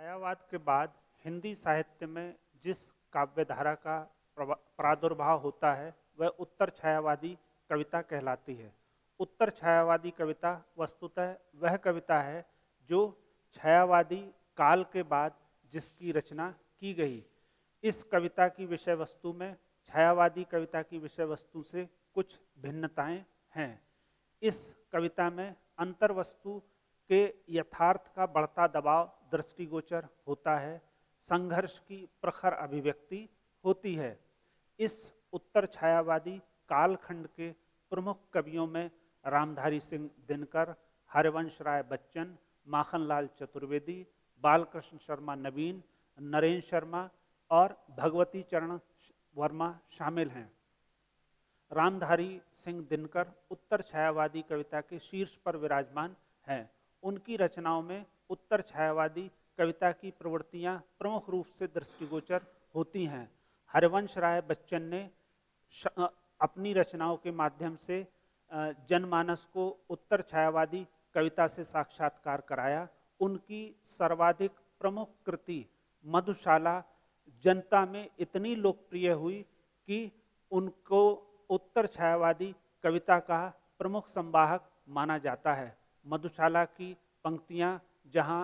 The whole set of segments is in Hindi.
छायावाद के बाद हिंदी साहित्य में जिस काव्य धारा का प्रादुर्भाव होता है वह उत्तर छायावादी कविता कहलाती है। उत्तर छायावादी कविता वस्तुतः वह कविता है जो छायावादी काल के बाद जिसकी रचना की गई। इस कविता की विषय वस्तु में छायावादी कविता की विषय वस्तु से कुछ भिन्नताएं हैं। इस कविता में अंतर वस्तु के यथार्थ का बढ़ता दबाव दृष्टिगोचर होता है, संघर्ष की प्रखर अभिव्यक्ति होती है। इस उत्तर छायावादी कालखंड के प्रमुख कवियों में रामधारी सिंह दिनकर, हरिवंश राय बच्चन, माखनलाल चतुर्वेदी, बालकृष्ण शर्मा नवीन, नरेंद्र शर्मा और भगवती चरण वर्मा शामिल हैं। रामधारी सिंह दिनकर उत्तर छायावादी कविता के शीर्ष पर विराजमान हैं। उनकी रचनाओं में उत्तर छायावादी कविता की प्रवृत्तियां प्रमुख रूप से दृष्टिगोचर होती हैं। हरिवंश राय बच्चन ने अपनी रचनाओं के माध्यम से जनमानस को उत्तर छायावादी कविता से साक्षात्कार कराया। उनकी सर्वाधिक प्रमुख कृति मधुशाला जनता में इतनी लोकप्रिय हुई कि उनको उत्तर छायावादी कविता का प्रमुख संवाहक माना जाता है। मधुशाला की पंक्तियां जहां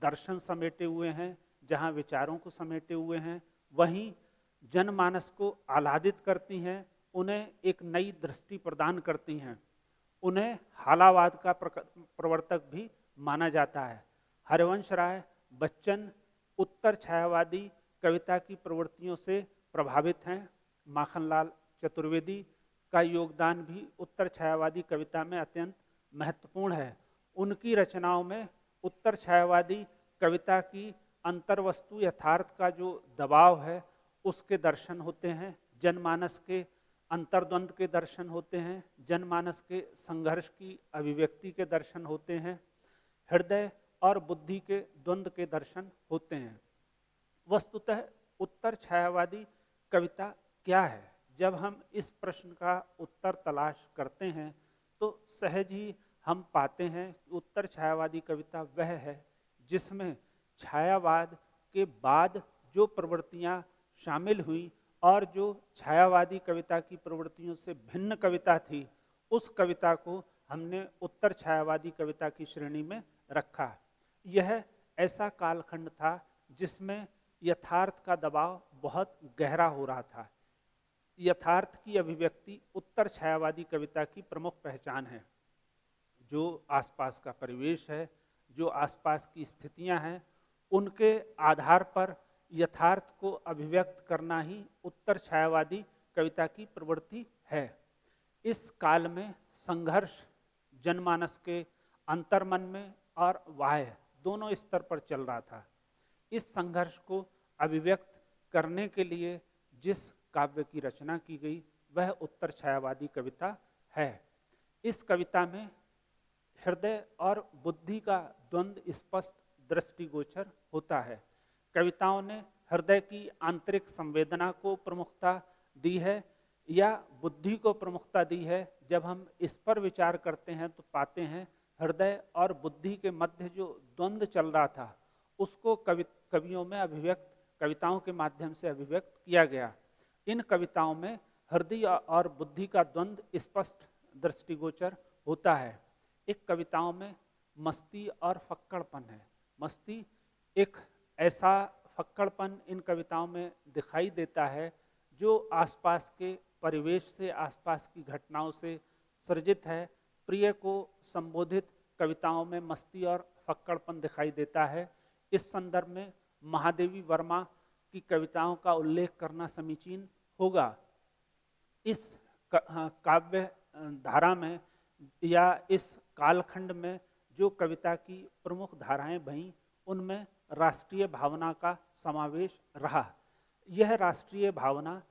दर्शन समेटे हुए हैं, जहां विचारों को समेटे हुए हैं, वहीं जनमानस को आह्लादित करती हैं, उन्हें एक नई दृष्टि प्रदान करती हैं। उन्हें हालावाद का प्रवर्तक भी माना जाता है। हरिवंश राय बच्चन उत्तर छायावादी कविता की प्रवृत्तियों से प्रभावित हैं। माखनलाल चतुर्वेदी का योगदान भी उत्तर छायावादी कविता में अत्यंत महत्वपूर्ण है। उनकी रचनाओं में उत्तर छायावादी कविता की अंतर्वस्तु यथार्थ का जो दबाव है उसके दर्शन होते हैं, जनमानस के अंतर्द्वंद के दर्शन होते हैं, जनमानस के संघर्ष की अभिव्यक्ति के दर्शन होते हैं, हृदय और बुद्धि के द्वंद्व के दर्शन होते हैं। वस्तुतः उत्तर छायावादी कविता क्या है? जब हम इस प्रश्न का उत्तर तलाश करते हैं तो सहज ही हम पाते हैं कि उत्तर छायावादी कविता वह है जिसमें छायावाद के बाद जो प्रवृत्तियां शामिल हुई और जो छायावादी कविता की प्रवृत्तियों से भिन्न कविता थी, उस कविता को हमने उत्तर छायावादी कविता की श्रेणी में रखा। यह ऐसा कालखंड था जिसमें यथार्थ का दबाव बहुत गहरा हो रहा था। यथार्थ की अभिव्यक्ति उत्तर छायावादी कविता की प्रमुख पहचान है। जो आसपास का परिवेश है, जो आसपास की स्थितियां हैं, उनके आधार पर यथार्थ को अभिव्यक्त करना ही उत्तर छायावादी कविता की प्रवृत्ति है। इस काल में संघर्ष जनमानस के अंतर्मन में और बाह्य दोनों स्तर पर चल रहा था। इस संघर्ष को अभिव्यक्त करने के लिए जिस काव्य की रचना की गई वह उत्तर छायावादी कविता है। इस कविता में हृदय और बुद्धि का द्वंद्व स्पष्ट दृष्टिगोचर होता है। कविताओं ने हृदय की आंतरिक संवेदना को प्रमुखता दी है या बुद्धि को प्रमुखता दी है। जब हम इस पर विचार करते हैं तो पाते हैं हृदय और बुद्धि के मध्य जो द्वंद्व चल रहा था उसको कवियों में कविताओं के माध्यम से अभिव्यक्त किया गया। इन कविताओं में हृदय और बुद्धि का द्वंद्व स्पष्ट दृष्टिगोचर होता है। एक कविताओं में मस्ती और फक्कड़पन है। मस्ती एक ऐसा फक्कड़पन इन कविताओं में दिखाई देता है जो आसपास के परिवेश से, आसपास की घटनाओं से सृजित है। प्रिय को संबोधित कविताओं में मस्ती और फक्कड़पन दिखाई देता है। इस संदर्भ में महादेवी वर्मा की कविताओं का उल्लेख करना समीचीन होगा। इस काव्य धारा में या इस कालखंड में जो कविता की प्रमुख धाराएं बहीं उनमें राष्ट्रीय भावना का समावेश रहा। यह राष्ट्रीय भावना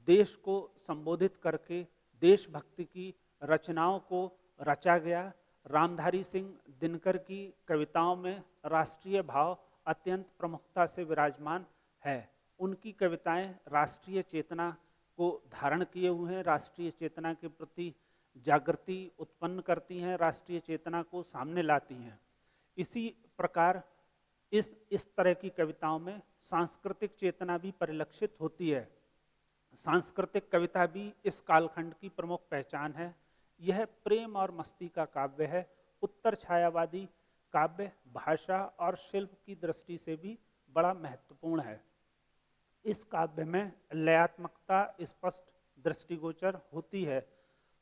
देश को संबोधित करके देशभक्ति की रचनाओं को रचा गया। रामधारी सिंह दिनकर की कविताओं में राष्ट्रीय भाव अत्यंत प्रमुखता से विराजमान है। उनकी कविताएं राष्ट्रीय चेतना को धारण किए हुए हैं, राष्ट्रीय चेतना के प्रति जागृति उत्पन्न करती हैं, राष्ट्रीय चेतना को सामने लाती हैं। इसी प्रकार इस तरह की कविताओं में सांस्कृतिक चेतना भी परिलक्षित होती है। सांस्कृतिक कविता भी इस कालखंड की प्रमुख पहचान है। यह प्रेम और मस्ती का काव्य है। उत्तर छायावादी काव्य भाषा और शिल्प की दृष्टि से भी बड़ा महत्वपूर्ण है। इस काव्य में लयात्मकता स्पष्ट दृष्टिगोचर होती है।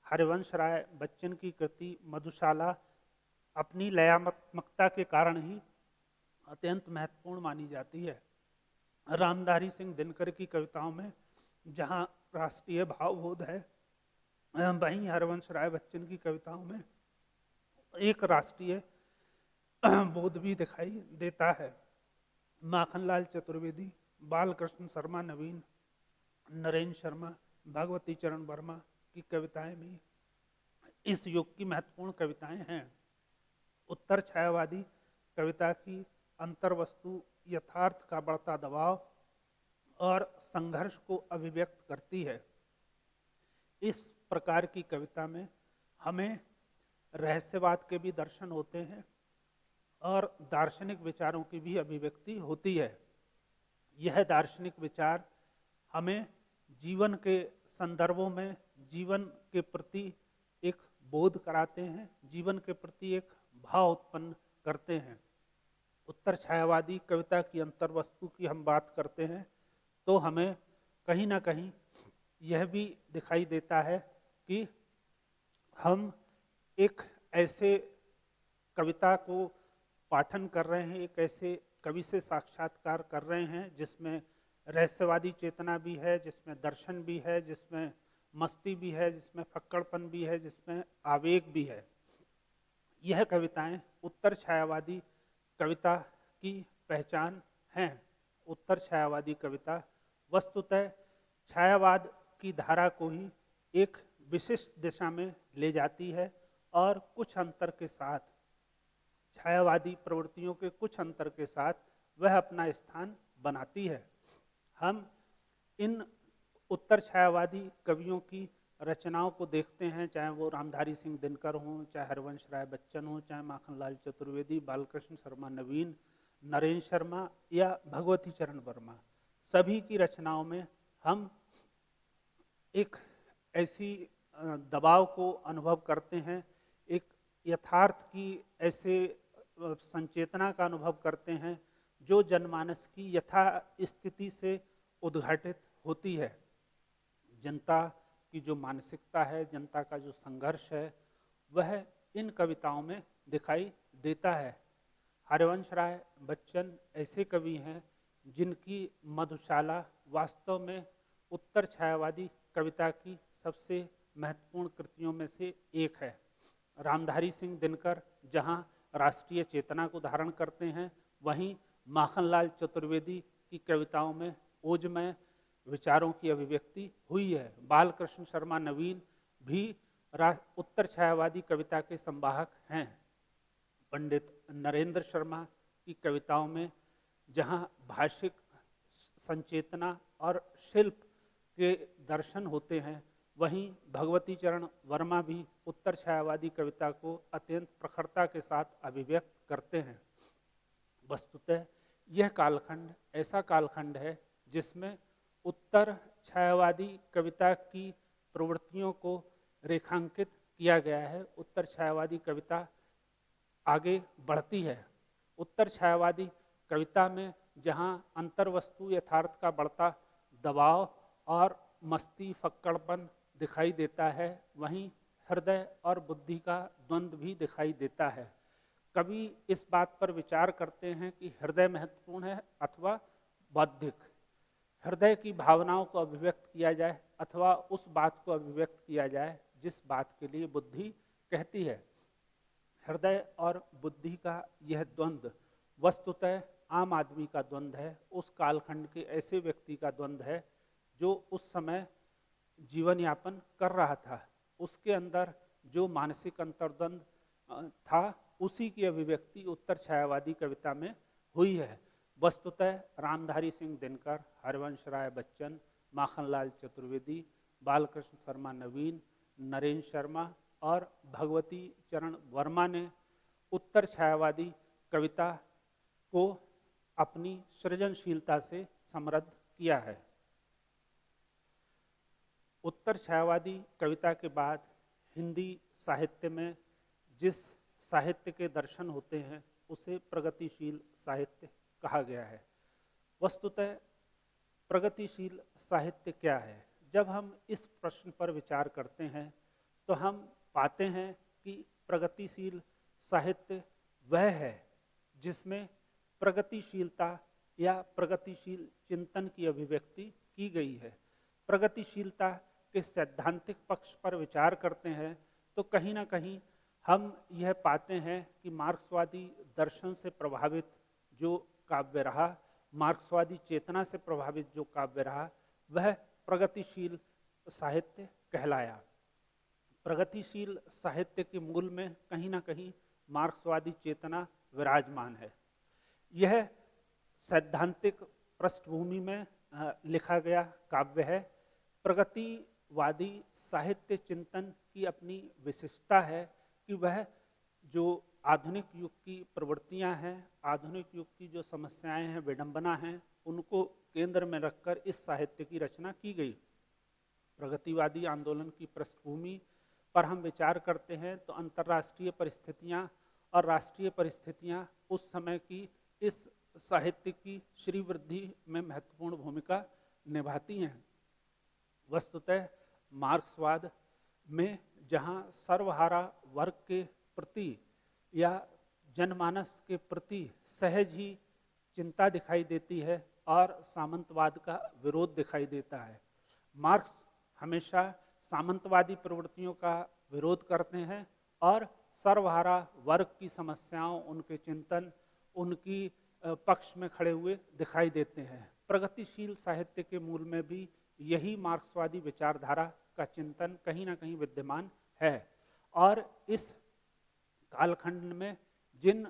हरिवंश राय बच्चन की कृति मधुशाला अपनी लयात्मकता के कारण ही अत्यंत महत्वपूर्ण मानी जाती है। रामधारी सिंह दिनकर की कविताओं में जहाँ राष्ट्रीय भावबोध है, वहीं हरिवंश राय बच्चन की कविताओं में एक राष्ट्रीय बोध भी दिखाई देता है। माखनलाल चतुर्वेदी, बालकृष्ण शर्मा नवीन, नरेंद्र शर्मा, भगवती चरण वर्मा की कविताएं भी इस युग की महत्वपूर्ण कविताएं हैं। उत्तर छायावादी कविता की अंतर्वस्तु यथार्थ का बढ़ता दबाव और संघर्ष को अभिव्यक्त करती है। इस प्रकार की कविता में हमें रहस्यवाद के भी दर्शन होते हैं और दार्शनिक विचारों की भी अभिव्यक्ति होती है। यह दार्शनिक विचार हमें जीवन के संदर्भों में जीवन के प्रति एक बोध कराते हैं, जीवन के प्रति एक भाव उत्पन्न करते हैं। उत्तर छायावादी कविता की अंतर्वस्तु की हम बात करते हैं तो हमें कहीं ना कहीं यह भी दिखाई देता है कि हम एक ऐसे कविता को पाठन कर रहे हैं, एक ऐसे कवि से साक्षात्कार कर रहे हैं जिसमें रहस्यवादी चेतना भी है, जिसमें दर्शन भी है, जिसमें मस्ती भी है, जिसमें फक्कड़पन भी है, जिसमें आवेग भी है। यह कविताएं उत्तर छायावादी कविता की पहचान हैं। उत्तर छायावादी कविता वस्तुतः छायावाद की धारा को ही एक विशिष्ट दिशा में ले जाती है और कुछ अंतर के साथ, छायावादी प्रवृत्तियों के कुछ अंतर के साथ वह अपना स्थान बनाती है। हम इन उत्तर छायावादी कवियों की रचनाओं को देखते हैं, चाहे वो रामधारी सिंह दिनकर हों, चाहे हरिवंश राय बच्चन हों, चाहे माखनलाल चतुर्वेदी, बालकृष्ण शर्मा नवीन, नरेंद्र शर्मा या भगवती चरण वर्मा, सभी की रचनाओं में हम एक ऐसी दबाव को अनुभव करते हैं, एक यथार्थ की ऐसे संचेतना का अनुभव करते हैं जो जनमानस की यथा स्थिति से उद्घाटित होती है। जनता की जो मानसिकता है, जनता का जो संघर्ष है, वह इन कविताओं में दिखाई देता है। हरिवंश राय बच्चन ऐसे कवि हैं जिनकी मधुशाला वास्तव में उत्तर छायावादी कविता की सबसे महत्वपूर्ण कृतियों में से एक है। रामधारी सिंह दिनकर जहाँ राष्ट्रीय चेतना को धारण करते हैं, वहीं माखनलाल चतुर्वेदी की कविताओं में ओजमय विचारों की अभिव्यक्ति हुई है। बालकृष्ण शर्मा नवीन भी उत्तर छायावादी कविता के संवाहक हैं। पंडित नरेंद्र शर्मा की कविताओं में जहाँ भाषिक संचेतना और शिल्प के दर्शन होते हैं, वहीं भगवती चरण वर्मा भी उत्तर छायावादी कविता को अत्यंत प्रखरता के साथ अभिव्यक्त करते हैं। वस्तुतः यह कालखंड ऐसा कालखंड है जिसमें उत्तर छायावादी कविता की प्रवृत्तियों को रेखांकित किया गया है। उत्तर छायावादी कविता आगे बढ़ती है। उत्तर छायावादी कविता में जहाँ अंतर्वस्तु यथार्थ का बढ़ता दबाव और मस्ती फक्कड़पन दिखाई देता है, वहीं हृदय और बुद्धि का द्वंद्व भी दिखाई देता है। कवि इस बात पर विचार करते हैं कि हृदय महत्वपूर्ण है अथवा बौद्धिक, हृदय की भावनाओं को अभिव्यक्त किया जाए अथवा उस बात को अभिव्यक्त किया जाए जिस बात के लिए बुद्धि कहती है। हृदय और बुद्धि का यह द्वंद्व वस्तुतः आम आदमी का द्वंद्व है, उस कालखंड के ऐसे व्यक्ति का द्वंद्व है जो उस समय जीवन यापन कर रहा था। उसके अंदर जो मानसिक अंतर्द्वंद था, उसी की अभिव्यक्ति उत्तर छायावादी कविता में हुई है। वस्तुतः रामधारी सिंह दिनकर, हरिवंश राय बच्चन, माखनलाल चतुर्वेदी, बालकृष्ण शर्मा नवीन, नरेंद्र शर्मा और भगवती चरण वर्मा ने उत्तर छायावादी कविता को अपनी सृजनशीलता से समृद्ध किया है। उत्तर छायावादी कविता के बाद हिंदी साहित्य में जिस साहित्य के दर्शन होते हैं उसे प्रगतिशील साहित्य कहा गया है। वस्तुतः प्रगतिशील साहित्य क्या है? जब हम इस प्रश्न पर विचार करते हैं तो हम पाते हैं कि प्रगतिशील साहित्य वह है जिसमें प्रगतिशीलता या प्रगतिशील चिंतन की अभिव्यक्ति की गई है। प्रगतिशीलता के सैद्धांतिक पक्ष पर विचार करते हैं तो कहीं ना कहीं हम यह पाते हैं कि मार्क्सवादी दर्शन से प्रभावित जो काव्य रहा, मार्क्सवादी चेतना से प्रभावित जो काव्य रहा, वह प्रगतिशील साहित्य कहलाया। प्रगतिशील साहित्य के मूल में कहीं ना कहीं मार्क्सवादी चेतना विराजमान है। यह सैद्धांतिक पृष्ठभूमि में लिखा गया काव्य है। प्रगतिवादी साहित्य चिंतन की अपनी विशिष्टता है कि वह जो आधुनिक युग की प्रवृत्तियां हैं, आधुनिक युग की जो समस्याएं हैं, विडंबना हैं, उनको केंद्र में रखकर इस साहित्य की रचना की गई। प्रगतिवादी आंदोलन की पृष्ठभूमि पर हम विचार करते हैं तो अंतर्राष्ट्रीय परिस्थितियां और राष्ट्रीय परिस्थितियां उस समय की इस साहित्य की श्रीवृद्धि में महत्वपूर्ण भूमिका निभाती हैं। वस्तुतः मार्क्सवाद में जहां सर्वहारा वर्ग के प्रति या जनमानस के प्रति सहज ही चिंता दिखाई देती है और सामंतवाद का विरोध दिखाई देता है। मार्क्स हमेशा सामंतवादी प्रवृत्तियों का विरोध करते हैं और सर्वहारा वर्ग की समस्याओं, उनके चिंतन, उनकी पक्ष में खड़े हुए दिखाई देते हैं। प्रगतिशील साहित्य के मूल में भी यही मार्क्सवादी विचारधारा का चिंतन कहीं ना कहीं विद्यमान है। और इस कालखंड में जिन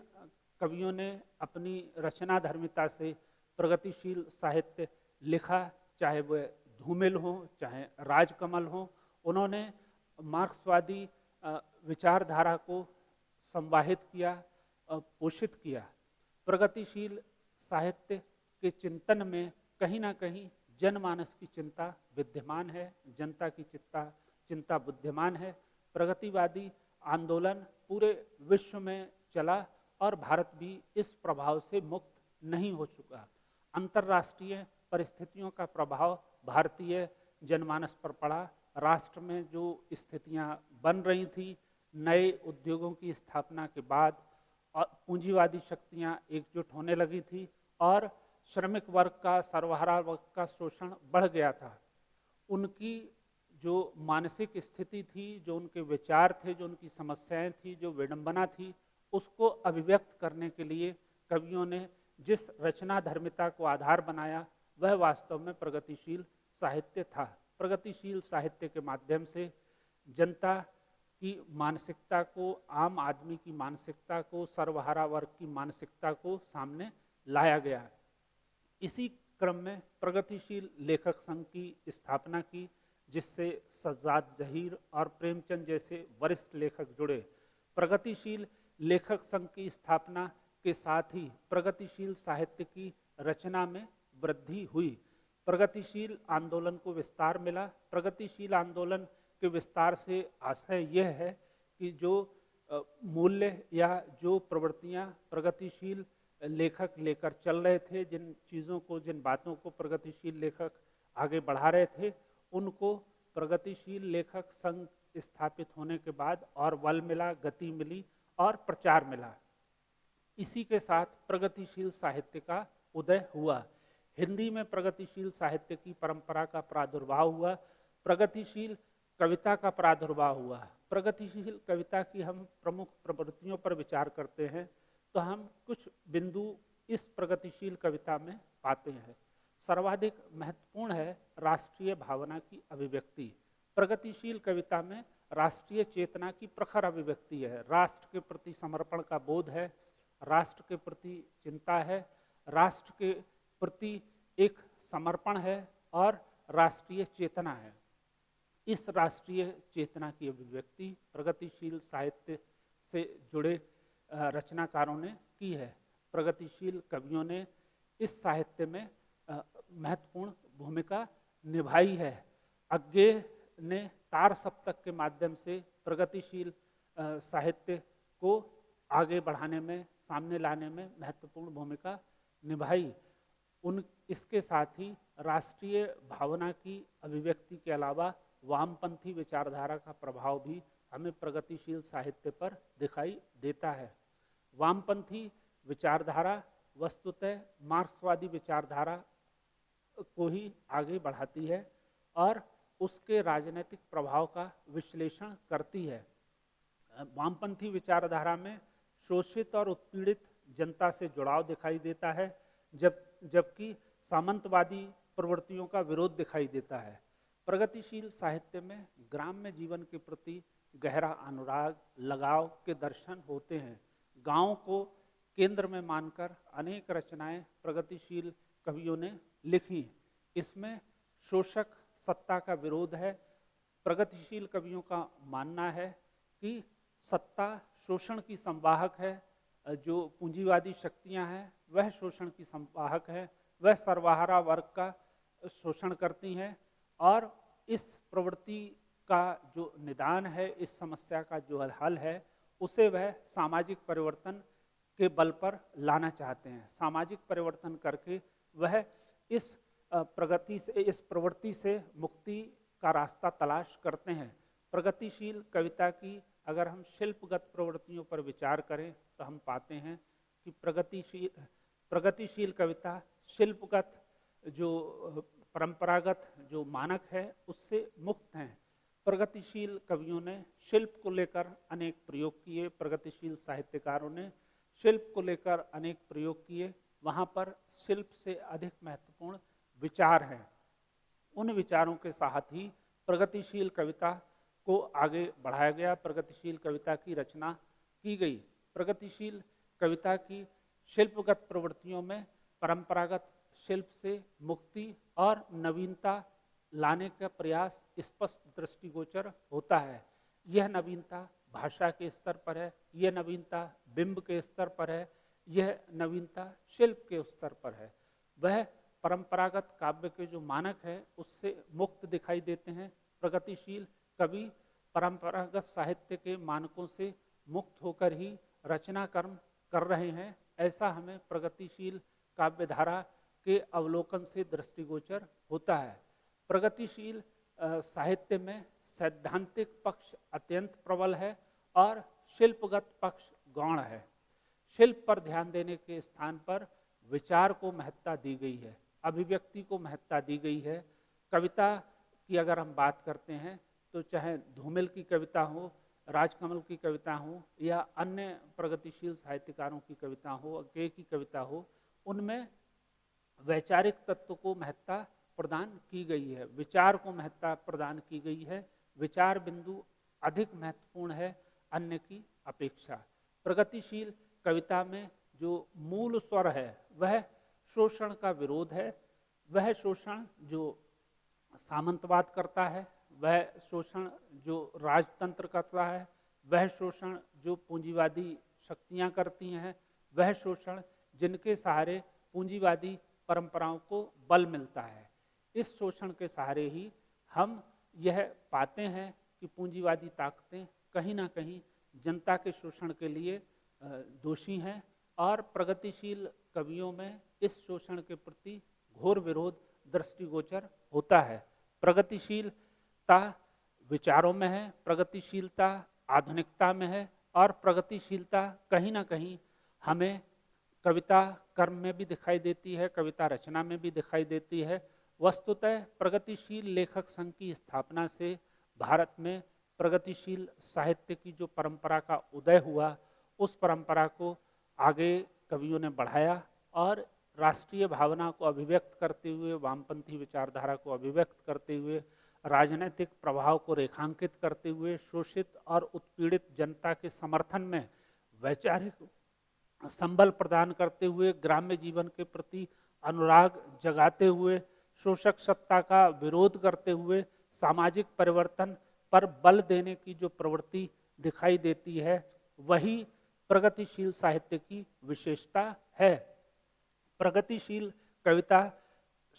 कवियों ने अपनी रचना धर्मिता से प्रगतिशील साहित्य लिखा, चाहे वह धूमिल हो, चाहे राजकमल हो, उन्होंने मार्क्सवादी विचारधारा को संवाहित किया, पोषित किया। प्रगतिशील साहित्य के चिंतन में कहीं ना कहीं जनमानस की चिंता विद्यमान है, जनता की चिंता विद्यमान है। प्रगतिवादी आंदोलन पूरे विश्व में चला और भारत भी इस प्रभाव से मुक्त नहीं हो चुका। अंतर्राष्ट्रीय परिस्थितियों का प्रभाव भारतीय जनमानस पर पड़ा। राष्ट्र में जो स्थितियां बन रही थी, नए उद्योगों की स्थापना के बाद पूंजीवादी शक्तियां एकजुट होने लगी थी और श्रमिक वर्ग का, सर्वहारा वर्ग का शोषण बढ़ गया था। उनकी जो मानसिक स्थिति थी, जो उनके विचार थे, जो उनकी समस्याएं थी, जो विडंबना थी, उसको अभिव्यक्त करने के लिए कवियों ने जिस रचना धर्मिता को आधार बनाया वह वास्तव में प्रगतिशील साहित्य था। प्रगतिशील साहित्य के माध्यम से जनता की मानसिकता को, आम आदमी की मानसिकता को, सर्वहारा वर्ग की मानसिकता को सामने लाया गया। इसी क्रम में प्रगतिशील लेखक संघ की स्थापना की, जिससे सज्जाद जहीर और प्रेमचंद जैसे वरिष्ठ लेखक जुड़े। प्रगतिशील लेखक संघ की स्थापना के साथ ही प्रगतिशील साहित्य की रचना में वृद्धि हुई। प्रगतिशील आंदोलन को विस्तार मिला। प्रगतिशील आंदोलन के विस्तार से आशय यह है कि जो मूल्य या जो प्रवृत्तियां प्रगतिशील लेखक लेकर चल रहे थे, जिन चीज़ों को, जिन बातों को प्रगतिशील लेखक आगे बढ़ा रहे थे, उनको प्रगतिशील लेखक संघ स्थापित होने के बाद और बल मिला, गति मिली और प्रचार मिला। इसी के साथ प्रगतिशील साहित्य का उदय हुआ। हिंदी में प्रगतिशील साहित्य की परंपरा का प्रादुर्भाव हुआ। प्रगतिशील कविता का प्रादुर्भाव हुआ। प्रगतिशील कविता की हम प्रमुख प्रवृत्तियों पर विचार करते हैं तो हम कुछ बिंदु इस प्रगतिशील कविता में पाते हैं। सर्वाधिक महत्वपूर्ण है राष्ट्रीय भावना की अभिव्यक्ति। प्रगतिशील कविता में राष्ट्रीय चेतना की प्रखर अभिव्यक्ति है। राष्ट्र के प्रति समर्पण का बोध है, राष्ट्र के प्रति चिंता है, राष्ट्र के प्रति एक समर्पण है और राष्ट्रीय चेतना है। इस राष्ट्रीय चेतना की अभिव्यक्ति प्रगतिशील साहित्य से जुड़े रचनाकारों ने की है। प्रगतिशील कवियों ने इस साहित्य में महत्वपूर्ण भूमिका निभाई है। अज्ञेय ने तार सप्तक के माध्यम से प्रगतिशील साहित्य को आगे बढ़ाने में, सामने लाने में महत्वपूर्ण भूमिका निभाई। इसके साथ ही राष्ट्रीय भावना की अभिव्यक्ति के अलावा वामपंथी विचारधारा का प्रभाव भी हमें प्रगतिशील साहित्य पर दिखाई देता है। वामपंथी विचारधारा वस्तुतः मार्क्सवादी विचारधारा को ही आगे बढ़ाती है और उसके राजनीतिक प्रभाव का विश्लेषण करती है। वामपंथी विचारधारा में शोषित और उत्पीड़ित जनता से जुड़ाव दिखाई देता है, जबकि सामंतवादी प्रवृत्तियों का विरोध दिखाई देता है। प्रगतिशील साहित्य में ग्राम्य जीवन के प्रति गहरा अनुराग, लगाव के दर्शन होते हैं। गांव को केंद्र में मानकर अनेक रचनाएं प्रगतिशील कवियों ने लिखी। इसमें शोषक सत्ता का विरोध है। प्रगतिशील कवियों का मानना है कि सत्ता शोषण की संवाहक है, जो पूंजीवादी शक्तियां हैं वह शोषण की संवाहक है, वह सर्वहारा वर्ग का शोषण करती हैं और इस प्रवृत्ति का जो निदान है, इस समस्या का जो हल है, उसे वह सामाजिक परिवर्तन के बल पर लाना चाहते हैं। सामाजिक परिवर्तन करके वह इस प्रवृत्ति से मुक्ति का रास्ता तलाश करते हैं। प्रगतिशील कविता की अगर हम शिल्पगत प्रवृत्तियों पर विचार करें तो हम पाते हैं कि प्रगतिशील कविता शिल्पगत जो परंपरागत जो मानक है उससे मुक्त हैं। प्रगतिशील कवियों ने शिल्प को लेकर अनेक प्रयोग किए, प्रगतिशील साहित्यकारों ने शिल्प को लेकर अनेक प्रयोग किए। वहाँ पर शिल्प से अधिक महत्वपूर्ण विचार हैं। उन विचारों के साथ ही प्रगतिशील कविता को आगे बढ़ाया गया, प्रगतिशील कविता की रचना की गई। प्रगतिशील कविता की शिल्पगत प्रवृत्तियों में परंपरागत शिल्प से मुक्ति और नवीनता लाने का प्रयास स्पष्ट दृष्टिगोचर होता है। यह नवीनता भाषा के स्तर पर है, यह नवीनता बिंब के स्तर पर है, यह नवीनता शिल्प के स्तर पर है। वह परंपरागत काव्य के जो मानक है उससे मुक्त दिखाई देते हैं। प्रगतिशील कवि परंपरागत साहित्य के मानकों से मुक्त होकर ही रचना कर्म कर रहे हैं, ऐसा हमें प्रगतिशील काव्यधारा के अवलोकन से दृष्टिगोचर होता है। प्रगतिशील साहित्य में सैद्धांतिक पक्ष अत्यंत प्रबल है और शिल्पगत पक्ष गौण है। शिल्प पर ध्यान देने के स्थान पर विचार को महत्ता दी गई है, अभिव्यक्ति को महत्ता दी गई है। कविता की अगर हम बात करते हैं तो चाहे धूमिल की कविता हो, राजकमल की कविता हो या अन्य प्रगतिशील साहित्यकारों की कविता हो, अज्ञेय की कविता हो, उनमें वैचारिक तत्व को महत्ता प्रदान की गई है, विचार को महत्ता प्रदान की गई है। विचार बिंदु अधिक महत्वपूर्ण है अन्य की अपेक्षा। प्रगतिशील कविता में जो मूल स्वर है वह शोषण का विरोध है। वह शोषण जो सामंतवाद करता है, वह शोषण जो राजतंत्र करता है, वह शोषण जो पूंजीवादी शक्तियां करती हैं, वह शोषण जिनके सहारे पूंजीवादी परंपराओं को बल मिलता है। इस शोषण के सहारे ही हम यह पाते हैं कि पूंजीवादी ताकतें कहीं ना कहीं जनता के शोषण के लिए दोषी हैं और प्रगतिशील कवियों में इस शोषण के प्रति घोर विरोध दृष्टिगोचर होता है। प्रगतिशीलता विचारों में है, प्रगतिशीलता आधुनिकता में है और प्रगतिशीलता कहीं ना कहीं हमें कविता कर्म में भी दिखाई देती है, कविता रचना में भी दिखाई देती है। वस्तुतः प्रगतिशील लेखक संघ की स्थापना से भारत में प्रगतिशील साहित्य की जो परंपरा का उदय हुआ, उस परंपरा को आगे कवियों ने बढ़ाया और राष्ट्रीय भावना को अभिव्यक्त करते हुए, वामपंथी विचारधारा को अभिव्यक्त करते हुए, राजनीतिक प्रभाव को रेखांकित करते हुए, शोषित और उत्पीड़ित जनता के समर्थन में वैचारिक संबल प्रदान करते हुए, ग्राम्य जीवन के प्रति अनुराग जगाते हुए, शोषक सत्ता का विरोध करते हुए, सामाजिक परिवर्तन पर बल देने की जो प्रवृत्ति दिखाई देती है, वही प्रगतिशील साहित्य की विशेषता है। प्रगतिशील कविता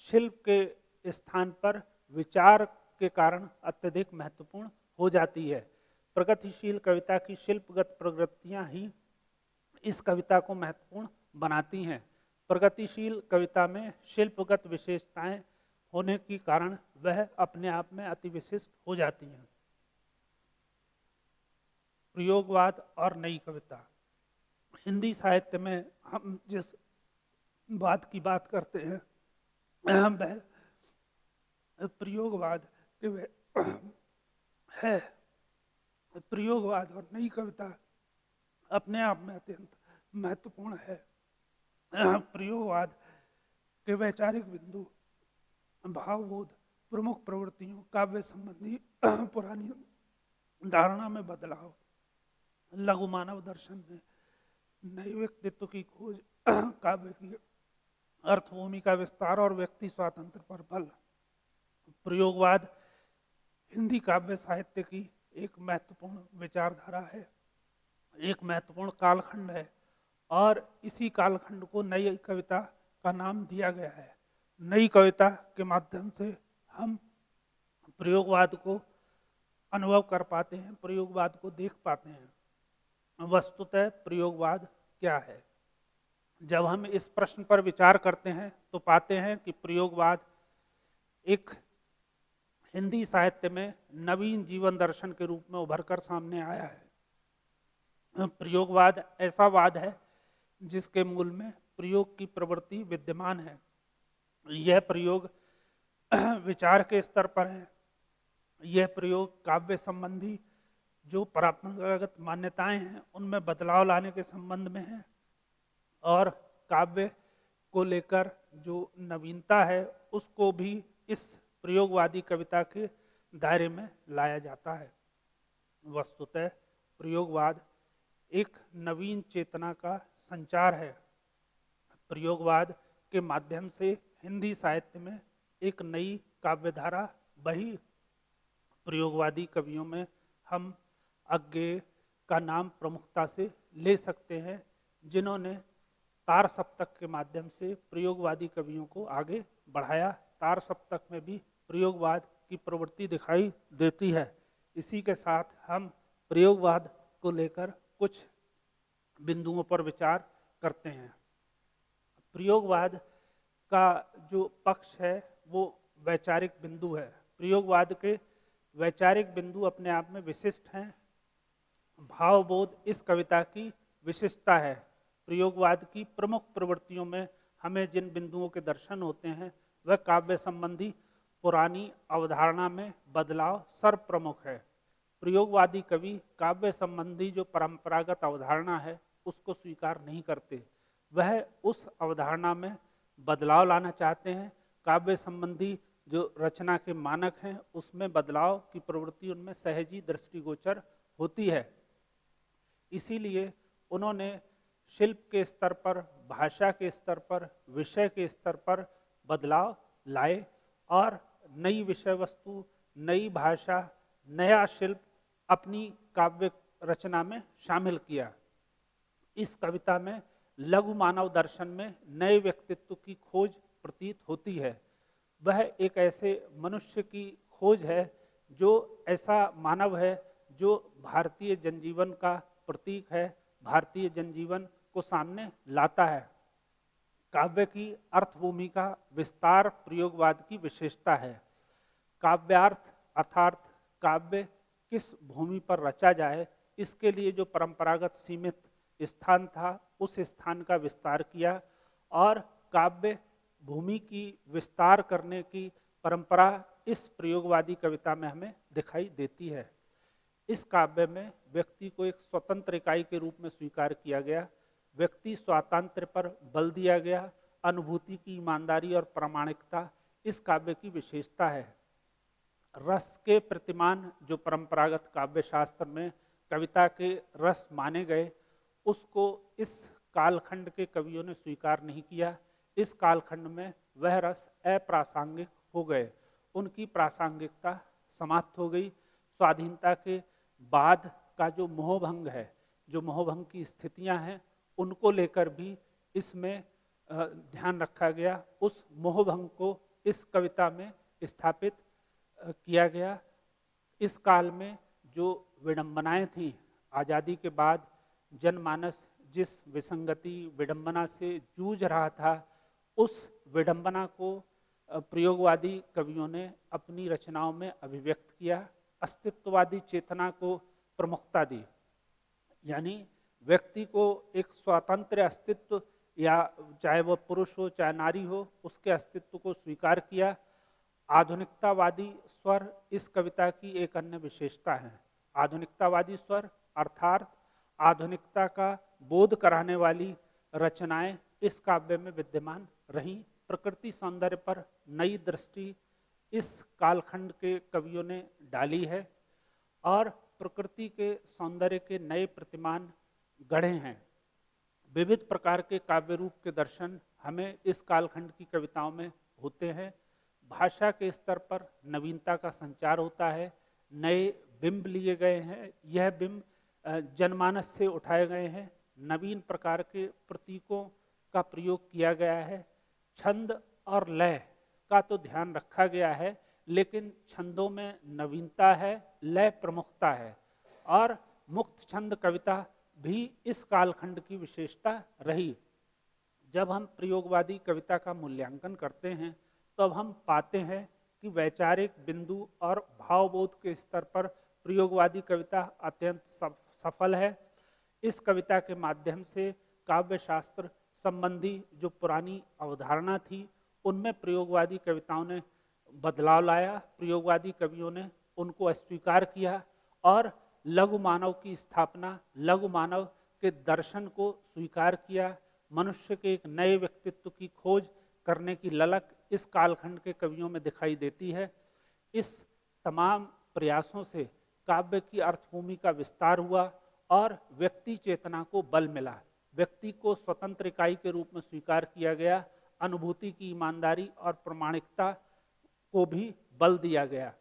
शिल्प के स्थान पर विचार के कारण अत्यधिक महत्वपूर्ण हो जाती है। प्रगतिशील कविता की शिल्पगत प्रवृत्तियां ही इस कविता को महत्वपूर्ण बनाती हैं। प्रगतिशील कविता में शिल्पगत विशेषताएं होने के कारण वह अपने आप में अति विशिष्ट हो जाती हैं। प्रयोगवाद और नई कविता। हिंदी साहित्य में हम जिस वाद की बात करते हैं वह प्रयोगवाद है। प्रयोगवाद और नई कविता अपने आप में अत्यंत महत्वपूर्ण है। प्रयोगवाद के वैचारिक बिंदु, भावबोध, प्रमुख प्रवृत्तियों, काव्य संबंधी पुरानी धारणा में बदलाव, लघु मानव दर्शन में नए व्यक्तित्व की खोज, काव्य की अर्थभूमि का विस्तार और व्यक्ति स्वातंत्र पर बल। प्रयोगवाद हिंदी काव्य साहित्य की एक महत्वपूर्ण विचारधारा है, एक महत्वपूर्ण कालखंड है और इसी कालखंड को नई कविता का नाम दिया गया है। नई कविता के माध्यम से हम प्रयोगवाद को अनुभव कर पाते हैं, प्रयोगवाद को देख पाते हैं। वस्तुतः प्रयोगवाद क्या है? जब हम इस प्रश्न पर विचार करते हैं तो पाते हैं कि प्रयोगवाद एक हिंदी साहित्य में नवीन जीवन दर्शन के रूप में उभरकर सामने आया है। प्रयोगवाद ऐसा वाद है जिसके मूल में प्रयोग की प्रवृत्ति विद्यमान है। यह प्रयोग विचार के स्तर पर है। यह प्रयोग काव्य संबंधी जो परंपरागत मान्यताएं हैं उनमें बदलाव लाने के संबंध में है और काव्य को लेकर जो नवीनता है उसको भी इस प्रयोगवादी कविता के दायरे में लाया जाता है। वस्तुतः प्रयोगवाद एक नवीन चेतना का संचार है। प्रयोगवाद के माध्यम से हिंदी साहित्य में एक नई काव्यधारा बही। प्रयोगवादी कवियों में हम अज्ञेय का नाम प्रमुखता से ले सकते हैं, जिन्होंने तार सप्तक के माध्यम से प्रयोगवादी कवियों को आगे बढ़ाया। तार सप्तक में भी प्रयोगवाद की प्रवृत्ति दिखाई देती है। इसी के साथ हम प्रयोगवाद को लेकर कुछ बिंदुओं पर विचार करते हैं। प्रयोगवाद का जो पक्ष है वो वैचारिक बिंदु है। प्रयोगवाद के वैचारिक बिंदु अपने आप में विशिष्ट हैं। भावबोध इस कविता की विशिष्टता है। प्रयोगवाद की प्रमुख प्रवृत्तियों में हमें जिन बिंदुओं के दर्शन होते हैं वह काव्य संबंधी पुरानी अवधारणा में बदलाव सर्वप्रमुख है। प्रयोगवादी कवि काव्य संबंधी जो परंपरागत अवधारणा है उसको स्वीकार नहीं करते। वह उस अवधारणा में बदलाव लाना चाहते हैं। काव्य संबंधी जो रचना के मानक हैं उसमें बदलाव की प्रवृत्ति उनमें सहजी दृष्टिगोचर होती है। इसीलिए उन्होंने शिल्प के स्तर पर, भाषा के स्तर पर, विषय के स्तर पर बदलाव लाए और नई विषय वस्तु, नई भाषा, नया शिल्प अपनी काव्य रचना में शामिल किया। इस कविता में लघु मानव दर्शन में नए व्यक्तित्व की खोज प्रतीत होती है। वह एक ऐसे मनुष्य की खोज है जो ऐसा मानव है जो भारतीय जनजीवन का प्रतीक है, भारतीय जनजीवन को सामने लाता है। काव्य की अर्थभूमि का विस्तार प्रयोगवाद की विशेषता है। काव्यार्थ अर्थात काव्य किस भूमि पर रचा जाए, इसके लिए जो परंपरागत सीमित स्थान था उस स्थान का विस्तार किया और काव्य भूमि की विस्तार करने की परंपरा इस प्रयोगवादी कविता में हमें दिखाई देती है। इस काव्य में व्यक्ति को एक स्वतंत्र इकाई के रूप में स्वीकार किया गया। व्यक्ति स्वातंत्र्य पर बल दिया गया। अनुभूति की ईमानदारी और प्रामाणिकता इस काव्य की विशेषता है। रस के प्रतिमान जो परंपरागत काव्य शास्त्र में कविता के रस माने गए, उसको इस कालखंड के कवियों ने स्वीकार नहीं किया। इस कालखंड में वह रस अप्रासंगिक हो गए, उनकी प्रासंगिकता समाप्त हो गई। स्वाधीनता के बाद का जो मोहभंग है, जो मोहभंग की स्थितियां हैं, उनको लेकर भी इसमें ध्यान रखा गया, उस मोहभंग को इस कविता में स्थापित किया गया। इस काल में जो विडंबनाएं थीं, आज़ादी के बाद जनमानस जिस विसंगति विडंबना से जूझ रहा था, उस विडंबना को प्रयोगवादी कवियों ने अपनी रचनाओं में अभिव्यक्त किया। अस्तित्ववादी चेतना को प्रमुखता दी, यानी व्यक्ति को एक स्वतंत्र अस्तित्व, या चाहे वह पुरुष हो चाहे नारी हो, उसके अस्तित्व को स्वीकार किया। आधुनिकतावादी स्वर इस कविता की एक अन्य विशेषता है। आधुनिकतावादी स्वर अर्थात आधुनिकता का बोध कराने वाली रचनाएं इस काव्य में विद्यमान रहीं। प्रकृति सौंदर्य पर नई दृष्टि इस कालखंड के कवियों ने डाली है और प्रकृति के सौंदर्य के नए प्रतिमान गढ़े हैं। विविध प्रकार के काव्य रूप के दर्शन हमें इस कालखंड की कविताओं में होते हैं। भाषा के स्तर पर नवीनता का संचार होता है, नए बिंब लिए गए हैं, यह बिंब जनमानस से उठाए गए हैं, नवीन प्रकार के प्रतीकों का प्रयोग किया गया है। छंद और लय का तो ध्यान रखा गया है, लेकिन छंदों में नवीनता है, लय प्रमुखता है, और मुक्त छंद कविता भी इस कालखंड की विशेषता रही। जब हम प्रयोगवादी कविता का मूल्यांकन करते हैं तब हम पाते हैं कि वैचारिक बिंदु और भावबोध के स्तर पर प्रयोगवादी कविता अत्यंत सफल है। इस कविता के माध्यम से काव्य शास्त्र संबंधी जो पुरानी अवधारणा थी, उनमें प्रयोगवादी कविताओं ने बदलाव लाया। प्रयोगवादी कवियों ने उनको अस्वीकार किया और लघु मानव की स्थापना, लघु मानव के दर्शन को स्वीकार किया। मनुष्य के एक नए व्यक्तित्व की खोज करने की ललक इस कालखंड के कवियों में दिखाई देती है। इस तमाम प्रयासों से काव्य की अर्थभूमि का विस्तार हुआ और व्यक्ति चेतना को बल मिला। व्यक्ति को स्वतंत्र इकाई के रूप में स्वीकार किया गया। अनुभूति की ईमानदारी और प्रामाणिकता को भी बल दिया गया।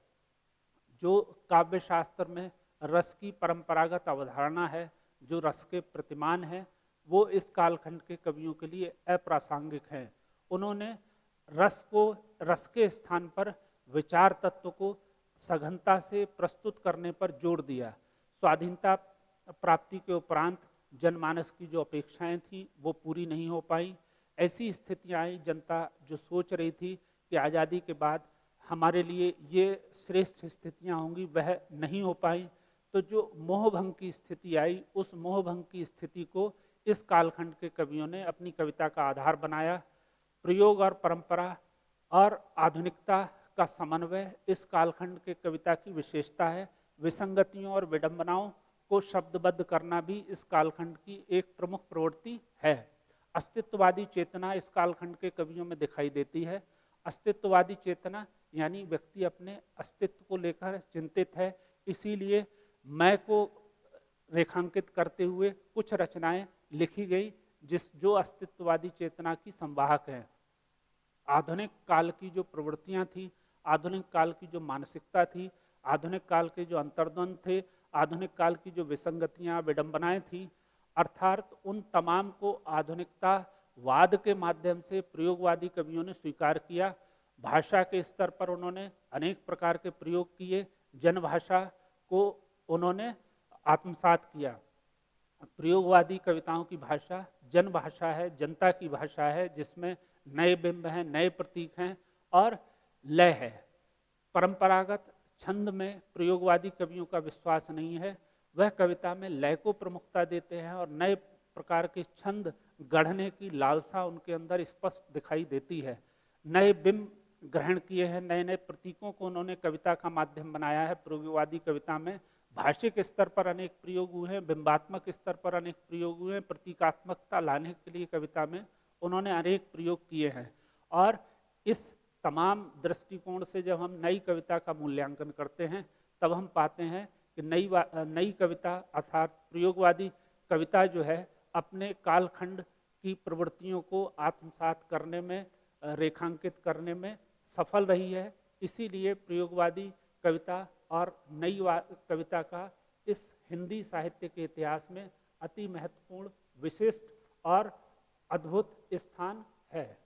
जो काव्य शास्त्र में रस की परंपरागत अवधारणा है, जो रस के प्रतिमान है, वो इस कालखंड के कवियों के लिए अप्रासंगिक है। उन्होंने रस के स्थान पर विचार तत्व को सघनता से प्रस्तुत करने पर जोर दिया। स्वाधीनता प्राप्ति के उपरांत जनमानस की जो अपेक्षाएं थी वो पूरी नहीं हो पाई। ऐसी स्थितियां आई, जनता जो सोच रही थी कि आज़ादी के बाद हमारे लिए ये श्रेष्ठ स्थितियां होंगी, वह नहीं हो पाई। तो जो मोहभंग की स्थिति आई, उस मोहभंग की स्थिति को इस कालखंड के कवियों ने अपनी कविता का आधार बनाया। प्रयोग और परंपरा और आधुनिकता का समन्वय इस कालखंड के कविता की विशेषता है। विसंगतियों और विडंबनाओं को शब्दबद्ध करना भी इस कालखंड की एक प्रमुख प्रवृत्ति है। अस्तित्ववादी चेतना इस कालखंड के कवियों में दिखाई देती है। अस्तित्ववादी चेतना यानी व्यक्ति अपने अस्तित्व को लेकर चिंतित है, इसीलिए मैं को रेखांकित करते हुए कुछ रचनाएं लिखी गई जो अस्तित्ववादी चेतना की संवाहक है। आधुनिक काल की जो प्रवृत्तियां थी, आधुनिक काल की जो मानसिकता थी, आधुनिक काल के जो अंतर्द्वंद थे, आधुनिक काल की जो विसंगतियां विडंबनाएं थी, अर्थात उन तमाम को आधुनिकतावाद के माध्यम से प्रयोगवादी कवियों ने स्वीकार किया। भाषा के स्तर पर उन्होंने अनेक प्रकार के प्रयोग किए। जनभाषा को उन्होंने आत्मसात किया। प्रयोगवादी कविताओं की भाषा जन भाषा है, जनता की भाषा है, जिसमें नए बिंब हैं, नए प्रतीक हैं और लय है। परंपरागत छंद में प्रयोगवादी कवियों का विश्वास नहीं है। वह कविता में लय को प्रमुखता देते हैं और नए प्रकार के छंद गढ़ने की लालसा उनके अंदर स्पष्ट दिखाई देती है। नए बिंब ग्रहण किए हैं, नए नए प्रतीकों को उन्होंने कविता का माध्यम बनाया है। प्रयोगवादी कविता में भाषिक स्तर पर अनेक प्रयोग हुए हैं, बिंबात्मक स्तर पर अनेक प्रयोग हुए हैं, प्रतीकात्मकता लाने के लिए कविता में उन्होंने अनेक प्रयोग किए हैं। और इस तमाम दृष्टिकोण से जब हम नई कविता का मूल्यांकन करते हैं तब हम पाते हैं कि नई कविता अर्थात प्रयोगवादी कविता जो है अपने कालखंड की प्रवृत्तियों को आत्मसात करने में, रेखांकित करने में सफल रही है। इसीलिए प्रयोगवादी कविता और नई कविता का इस हिंदी साहित्य के इतिहास में अति महत्वपूर्ण, विशिष्ट और अद्भुत स्थान है।